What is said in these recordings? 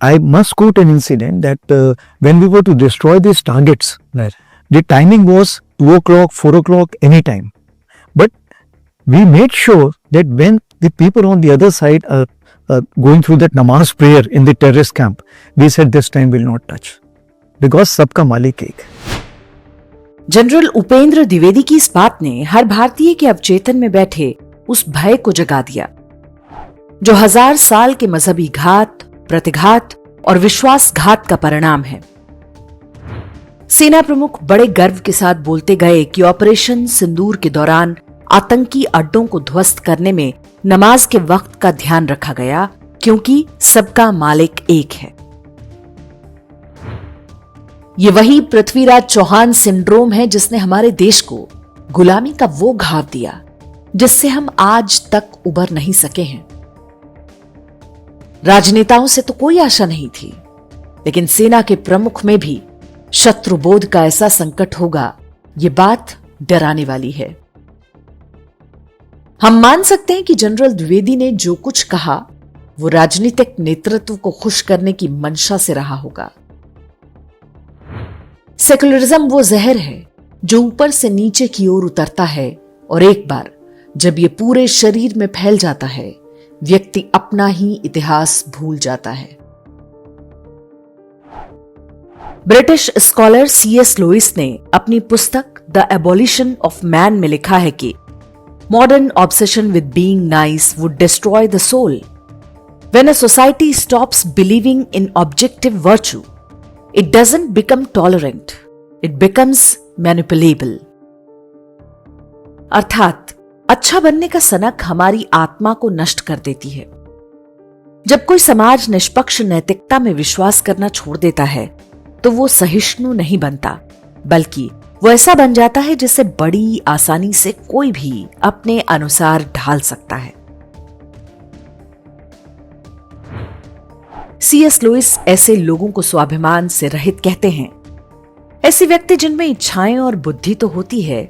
I must quote an incident that when we were to destroy these targets, Right. the timing was 2 o'clock, 4 o'clock, any time. But we made sure that when the people on the other side are going through that namaz prayer in the terrorist camp, we said this time will not touch. Because सबका मालिक एक है. General Upendra Dwivedi की इस बात ने हर भारतीय के अवचेतन में बैठे उस भय को जगा दिया जो 1000 साल के मजहबी घात, प्रतिघात और विश्वासघात का परिणाम है. सेना प्रमुख बड़े गर्व के साथ बोलते गए कि ऑपरेशन सिंदूर के दौरान आतंकी अड्डों को ध्वस्त करने में नमाज के वक्त का ध्यान रखा गया क्योंकि सबका मालिक एक है. ये वही पृथ्वीराज चौहान सिंड्रोम है जिसने हमारे देश को गुलामी का वो घाव दिया जिससे हम आज तक उबर नहीं सके हैं. राजनेताओं से तो कोई आशा नहीं थी, लेकिन सेना के प्रमुख में भी शत्रुबोध का ऐसा संकट होगा, ये बात डराने वाली है. हम मान सकते हैं कि जनरल द्विवेदी ने जो कुछ कहा वो राजनीतिक नेतृत्व को खुश करने की मंशा से रहा होगा. सेकुलरिज्म वो जहर है जो ऊपर से नीचे की ओर उतरता है और एक बार जब ये पूरे शरीर में फैल जाता है, व्यक्ति अपना ही इतिहास भूल जाता है. British scholar C.S. लुइस ने अपनी पुस्तक द एबॉलिशन ऑफ मैन में लिखा है कि modern obsession with being nice would destroy the soul. When a society stops believing in objective virtue, it doesn't become tolerant, it becomes manipulable. अर्थात अच्छा बनने का सनक हमारी आत्मा को नष्ट कर देती है. जब कोई समाज निष्पक्ष नैतिकता में विश्वास करना छोड़ देता है तो वो सहिष्णु नहीं बनता, बल्कि वो ऐसा बन जाता है जिसे बड़ी आसानी से कोई भी अपने अनुसार ढाल सकता है. C.S. लुइस ऐसे लोगों को स्वाभिमान से रहित कहते हैं. ऐसे व्यक्ति जिनमें इच्छाएं और बुद्धि तो होती है,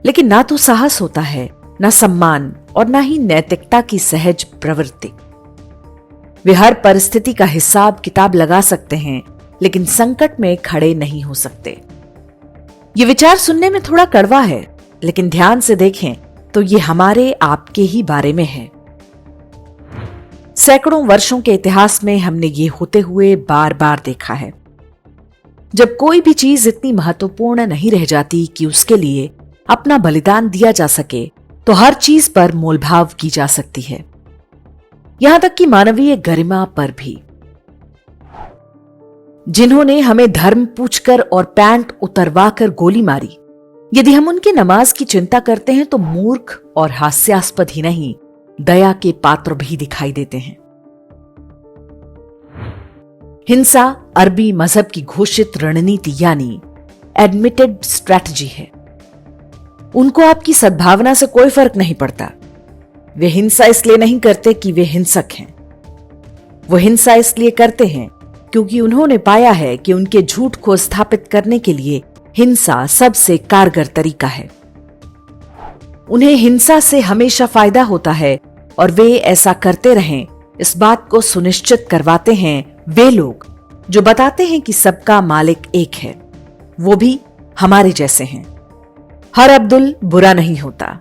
लेकिन ना तो साहस होता है, ना सम्मान और ना ही नैतिकता की सहज प्रवृत्ति. वे हर परिस्थिति का हिसाब किताब लगा सकते हैं, लेकिन संकट में खड़े नहीं हो सकते. ये विचार सुनने में थोड़ा कड़वा है, लेकिन ध्यान से देखें तो ये हमारे आपके ही बारे में है. सैकड़ों वर्षों के इतिहास में हमने ये होते हुए बार बार देखा है. जब कोई भी चीज इतनी महत्वपूर्ण नहीं रह जाती कि उसके लिए अपना बलिदान दिया जा सके, तो हर चीज पर मोलभाव की जा सकती है, यहां तक कि मानवीय गरिमा पर भी. जिन्होंने हमें धर्म पूछकर और पैंट उतरवाकर गोली मारी, यदि हम उनकी नमाज की चिंता करते हैं तो मूर्ख और हास्यास्पद ही नहीं, दया के पात्र भी दिखाई देते हैं. हिंसा अरबी मजहब की घोषित रणनीति यानी एडमिटेड स्ट्रैटेजी है. उनको आपकी सद्भावना से कोई फर्क नहीं पड़ता. वे हिंसा इसलिए नहीं करते कि वे हिंसक हैं. वो हिंसा इसलिए करते हैं क्योंकि उन्होंने पाया है कि उनके झूठ को स्थापित करने के लिए हिंसा सबसे कारगर तरीका है. उन्हें हिंसा से हमेशा फायदा होता है और वे ऐसा करते रहें, इस बात को सुनिश्चित करवाते हैं वे लोग जो बताते हैं कि सबका मालिक एक है, वो भी हमारे जैसे हैं. हर अब्दुल बुरा नहीं होता,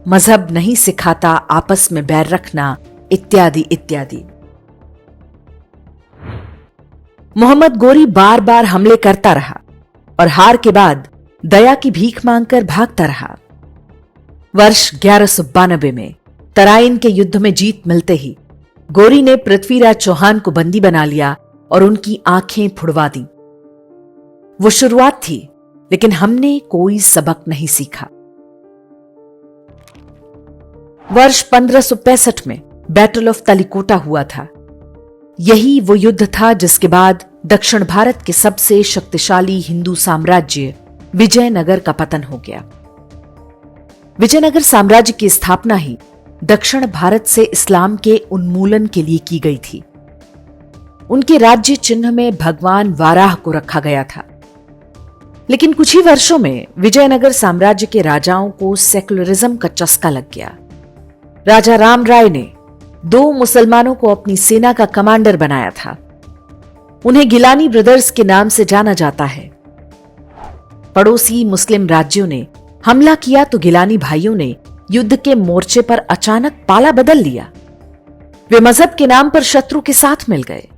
मजहब नहीं सिखाता आपस में बैर रखना, इत्यादि इत्यादि. मोहम्मद गोरी बार बार हमले करता रहा और हार के बाद दया की भीख मांगकर भागता रहा. वर्ष 1192 में तराइन के युद्ध में जीत मिलते ही गोरी ने पृथ्वीराज चौहान को बंदी बना लिया और उनकी आंखें फुड़वा दी. वो शुरुआत थी, लेकिन हमने कोई सबक नहीं सीखा. वर्ष 1565 में बैटल ऑफ तलिकोटा हुआ था. यही वो युद्ध था जिसके बाद दक्षिण भारत के सबसे शक्तिशाली हिंदू साम्राज्य विजयनगर का पतन हो गया. विजयनगर साम्राज्य की स्थापना ही दक्षिण भारत से इस्लाम के उन्मूलन के लिए की गई थी. उनके राज्य चिन्ह में भगवान वाराह को रखा गया था. लेकिन कुछ ही वर्षों में विजयनगर साम्राज्य के राजाओं को सेकुलरिज्म का चस्का लग गया. राजा राम राय ने 2 मुसलमानों को अपनी सेना का कमांडर बनाया था. उन्हें गिलानी ब्रदर्स के नाम से जाना जाता है। पड़ोसी मुस्लिम राज्यों ने हमला किया तो गिलानी भाइयों ने युद्ध के मोर्चे पर अचानक पाला बदल लिया। वे मजहब के नाम पर शत्रु के साथ मिल गए।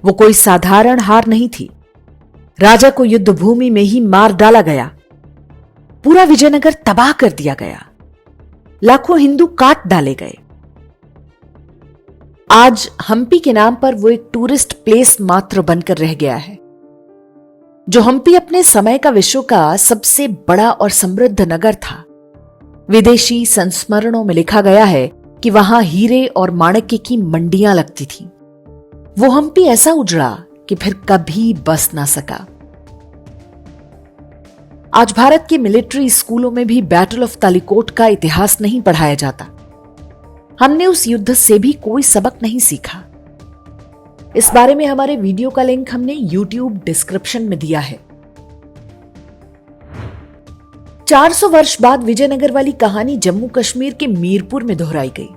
वो कोई साधारण हार नहीं थी। राजा को युद्ध भूमि में ही मार डाला गया। पूरा विजयनगर तबाह कर दिया गया। लाखों हिंदू काट डाले गए। आज हम्पी के नाम पर वो एक टूरिस्ट प्लेस मात्र बनकर रह गया है। जो हम्पी अपने समय का विश्व का सबसे बड़ा और समृद्ध नगर था। विदेशी संस्मरणों में लिखा गया है कि वहां हीरे और माणिक्य की मंडियां लगती थी। वो हम्पी ऐसा उजड़ा कि फिर कभी बस ना सका। आज भारत के मिलिट्री स्कूलों में भी बैटल ऑफ तालिकोट का इतिहास नहीं पढ़ाया जाता। हमने उस युद्ध से भी कोई सबक नहीं सीखा। इस बारे में हमारे वीडियो का लिंक हमने YouTube डिस्क्रिप्शन में दिया है। 400 वर्ष बाद विजयनगर वाली कहानी जम्मू कश्मीर के मीरपुर में दोहराई गई।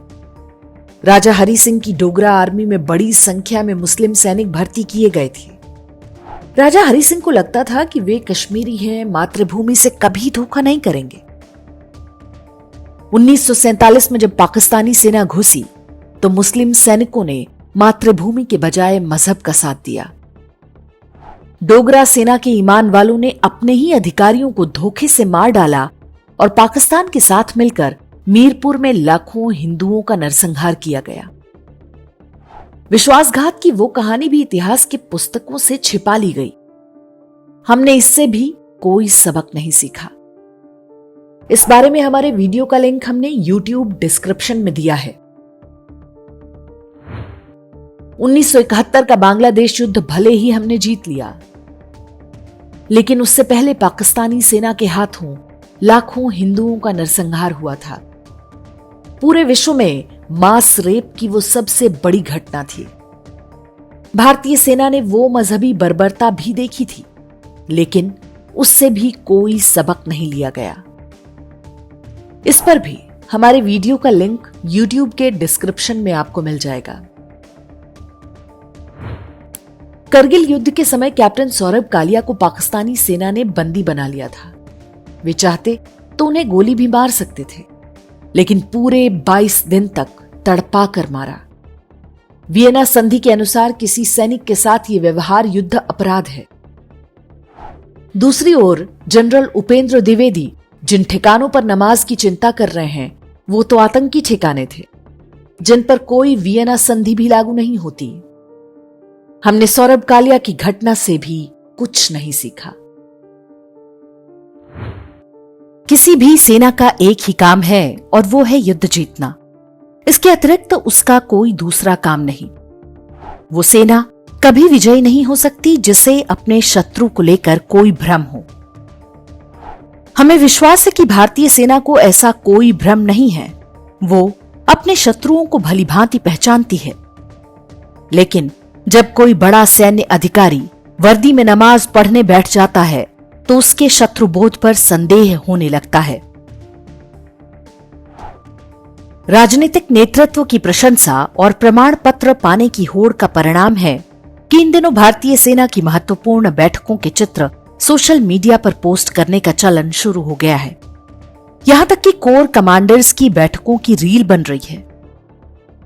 राजा हरि सिंह की डोगरा आर्मी में बड़ी संख्या में मुस्लिम सैनिक भर्ती किए गए थे। राजा हरि सिंह को लगता था कि वे कश्मीरी हैं, मातृभूमि से कभी धोखा नहीं करेंगे। 1947 में जब पाकिस्तानी सेना घुसी तो मुस्लिम सैनिकों ने मातृभूमि के बजाय मजहब का साथ दिया। डोगरा सेना के ईमान वालों ने अपने ही अधिकारियों को धोखे से मार डाला और पाकिस्तान के साथ मिलकर मीरपुर में लाखों हिंदुओं का नरसंहार किया गया। विश्वासघात की वो कहानी भी इतिहास की पुस्तकों से छिपा ली गई। हमने इससे भी कोई सबक नहीं सीखा। इस बारे में हमारे वीडियो का लिंक हमने YouTube डिस्क्रिप्शन में दिया है। 1971 का बांग्लादेश युद्ध भले ही हमने जीत लिया, लेकिन उससे पहले पाकिस्तानी सेना के हाथों लाखों हिंदुओं का नरसंहार हुआ था। पूरे विश्व में मास रेप की वो सबसे बड़ी घटना थी। भारतीय सेना ने वो मजहबी बर्बरता भी देखी थी, लेकिन उससे भी कोई सबक नहीं लिया गया। इस पर भी हमारे वीडियो का लिंक YouTube के डिस्क्रिप्शन में आपको मिल जाएगा। करगिल युद्ध के समय कैप्टन सौरभ कालिया को पाकिस्तानी सेना ने बंदी बना लिया था। वे चाहते तो उन्हें गोली भी मार सकते थे, लेकिन पूरे 22 दिन तक तड़पा कर मारा। वियना संधि के अनुसार किसी सैनिक के साथ ये व्यवहार युद्ध अपराध है। दूसरी ओर जनरल उपेंद्र द्विवेदी जिन ठिकानों पर नमाज की चिंता कर रहे हैं, वो तो आतंकी ठिकाने थे जिन पर कोई वियना संधि भी लागू नहीं होती। हमने सौरभ कालिया की घटना से भी कुछ नहीं सीखा। किसी भी सेना का एक ही काम है और वो है युद्ध जीतना। इसके अतिरिक्त उसका कोई दूसरा काम नहीं। वो सेना कभी विजयी नहीं हो सकती जिसे अपने शत्रु को लेकर कोई भ्रम हो। हमें विश्वास है कि भारतीय सेना को ऐसा कोई भ्रम नहीं है। वो अपने शत्रुओं को भलीभांति पहचानती है। लेकिन जब कोई बड़ा सैन्य अधिकारी वर्दी में नमाज पढ़ने बैठ जाता है तो उसके शत्रुबोध पर संदेह होने लगता है। राजनीतिक नेतृत्व की प्रशंसा और प्रमाण पत्र पाने की होड़ का परिणाम है कि इन दिनों भारतीय सेना की महत्वपूर्ण बैठकों के चित्र सोशल मीडिया पर पोस्ट करने का चलन शुरू हो गया है। यहां तक कि कोर कमांडर्स की बैठकों की रील बन रही है।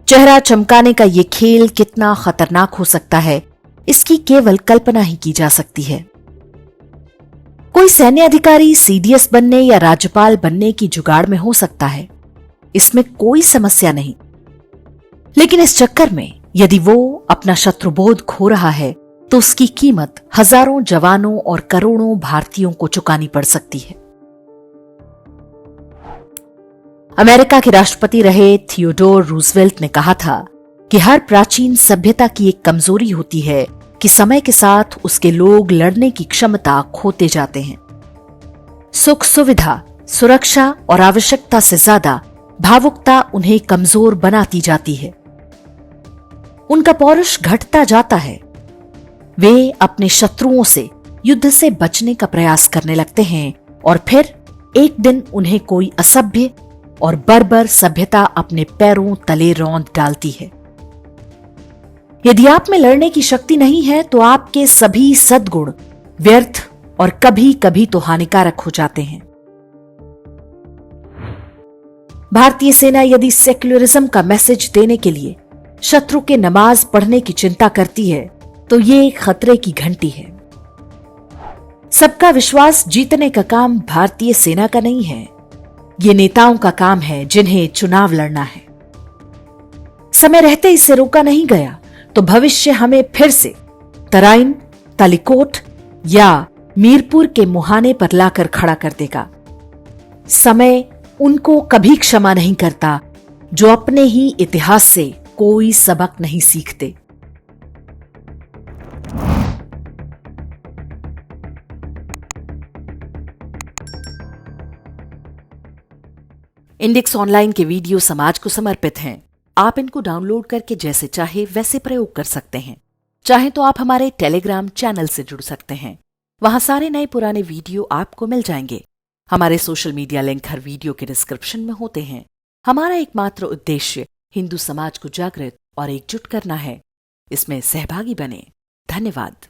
चेहरा चमकाने का ये खेल कितना खतरनाक हो सकता है, इसकी केवल कल्पना ही की जा सकती है। कोई सैन्य अधिकारी सीडीएस बनने या राज्यपाल बनने की जुगाड़ में हो सकता है, इसमें कोई समस्या नहीं। लेकिन इस चक्कर में यदि वो अपना शत्रुबोध खो रहा है तो उसकी कीमत हजारों जवानों और करोड़ों भारतीयों को चुकानी पड़ सकती है। अमेरिका के राष्ट्रपति रहे थियोडोर रूजवेल्ट ने कहा था कि हर प्राचीन सभ्यता की एक कमजोरी होती है कि समय के साथ उसके लोग लड़ने की क्षमता खोते जाते हैं। सुख सुविधा, सुरक्षा और आवश्यकता से ज्यादा भावुकता उन्हें कमजोर बनाती जाती है। उनका पौरुष घटता जाता है। वे अपने शत्रुओं से युद्ध से बचने का प्रयास करने लगते हैं और फिर एक दिन उन्हें कोई असभ्य और बर्बर सभ्यता अपने पैरों तले रौंद डालती है। यदि आप में लड़ने की शक्ति नहीं है तो आपके सभी सद्गुण व्यर्थ और कभी कभी तो हानिकारक हो जाते हैं। भारतीय सेना यदि सेक्युलरिज्म का मैसेज देने के लिए शत्रु के नमाज पढ़ने की चिंता करती है तो ये एक खतरे की घंटी है। सबका विश्वास जीतने का काम भारतीय सेना का नहीं है, ये नेताओं का काम है जिन्हें चुनाव लड़ना है। समय रहते इसे रोका नहीं गया तो भविष्य हमें फिर से तराइन, तालिकोट या मीरपुर के मुहाने पर लाकर खड़ा कर देगा। समय उनको कभी क्षमा नहीं करता जो अपने ही इतिहास से कोई सबक नहीं सीखते। इंडेक्स ऑनलाइन के वीडियो समाज को समर्पित हैं। आप इनको डाउनलोड करके जैसे चाहे वैसे प्रयोग कर सकते हैं। चाहे तो आप हमारे टेलीग्राम चैनल से जुड़ सकते हैं, वहां सारे नए पुराने वीडियो आपको मिल जाएंगे। हमारे सोशल मीडिया लिंक हर वीडियो के डिस्क्रिप्शन में होते हैं। हमारा एकमात्र उद्देश्य हिंदू समाज को जागृत और एकजुट करना है। इसमें सहभागी बने। धन्यवाद।